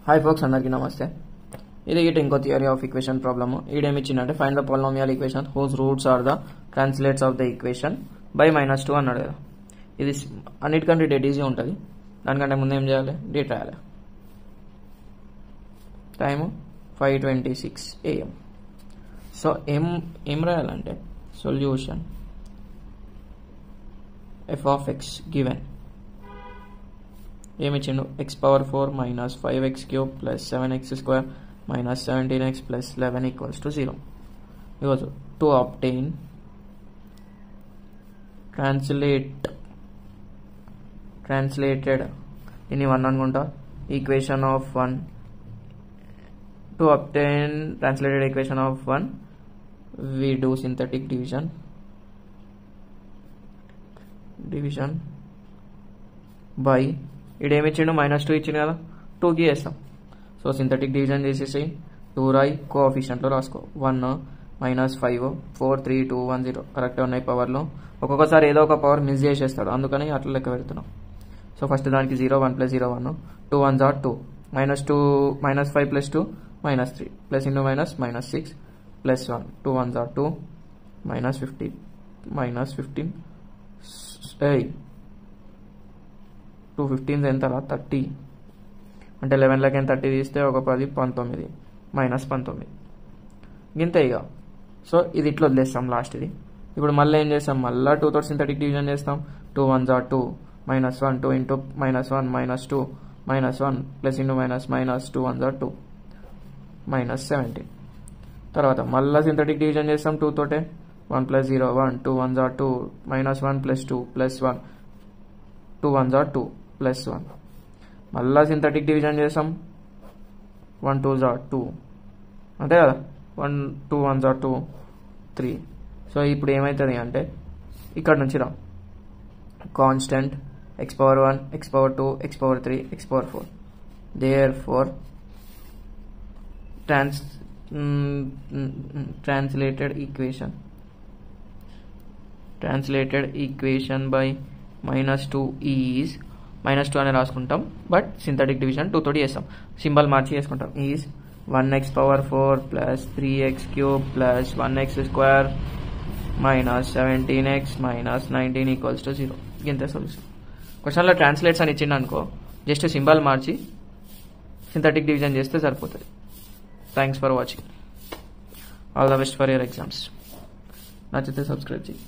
Hi folks, అందరికీ నమస్తే. ఇది ఇంకో థియరీ ఆఫ్ ఈక్వేషన్ ప్రాబ్లమ్. ఈడేమిచ్చిందంటే find the polynomial equation whose roots are the translates of the equation by -2 అన్నాడు కదా. ఇది అన్నిటికంటే డెట్ ఈజీ ఉంటుంది. దానికంటే ముందు ఏం చేయాలి? డేట్ రాయాలి. Time 5:26 AM. సో ఏం రాయాలంటే solution f of x given ఏమిచ్చిండు? x⁴ minus 5x³ plus 7x² minus 17x plus 11 equals to 0. Because to obtain translated ini 1 అనుకుంటా equation of 1. To obtain translated equation of 1 we do synthetic division by ఇడేమిచ్చిండు? -2 ఇచ్చిండు కదా, 2కి వేస్తాం. So synthetic division చేసేసి 2 రాయి, కోఎఫిషియంట్లో రాసుకో. 1 -5 4 3 2 1 0 కరెక్ట్గా ఉన్నాయి పవర్లో. ఒక్కొక్కసారి ఏదో ఒక పవర్ మిస్ చేసేస్తాడు, అందుకని అట్లా లెక్క పెడుతున్నాం. సో ఫస్ట్ దానికి 0 1 + 0 1 2 1 2 -2 -5 + 2 -3 ప్లస్ ఇంటూ మైనస్ -6 ప్లస్ 1 2 1 2 -15 2 15 ఎంత రా? 30. అంటే 11 30 తీస్తే ఒక 10 19 -19 గింతే ఇక. సో ఇది ఇట్లా వదిలేస్తాం లాస్ట్ ఇది. ఇప్పుడు మళ్ళీ ఏం చేస్తాం? మళ్ళీ 2 తోటి సింథటిక్ డివిజన్ చేస్తాం. 2 1 2 -1 2 ఇంటూ -1 -2 -1 ప్లస్ ఇంటూ మైనస్ -2 1 2 -17. తర్వాత మళ్ళీ సింథటిక్ డివిజన్ చేస్తాం 2 తోటే. 1 + 0 1 2 1 2 -1 + 2 + 1 2 1 2 + 1. మళ్ళా సింథటిక్ డివిజన్ చేసాం. 1 2 2 అంతే కదా. 1 2 1 2 3. సో ఇప్పుడు ఏమవుతుంది అంటే ఇక్కడ నుంచి రా constant x⁴1 x⁴2 x⁴3 x⁴4. therefore translated equation by -2 is -2 అని రాసుకుంటాం. బట్ సింథటిక్ డివిజన్ 2 తోటి చేస్తాం. సింబల్ మార్చి చేసుకుంటాం. Is 1x⁴ plus 3x³ plus 1x² minus 17x minus 19 equals to 0. ఇంతే సొల్యూషన్. క్వశ్చన్లో ట్రాన్స్లేట్స్ అని ఇచ్చింది అనుకో, జస్ట్ సింబల్ మార్చి సింథటిక్ డివిజన్ చేస్తే సరిపోతుంది. Thanks for watching. All the best for your exams. నచ్చితే సబ్స్క్రైబ్ చేయి.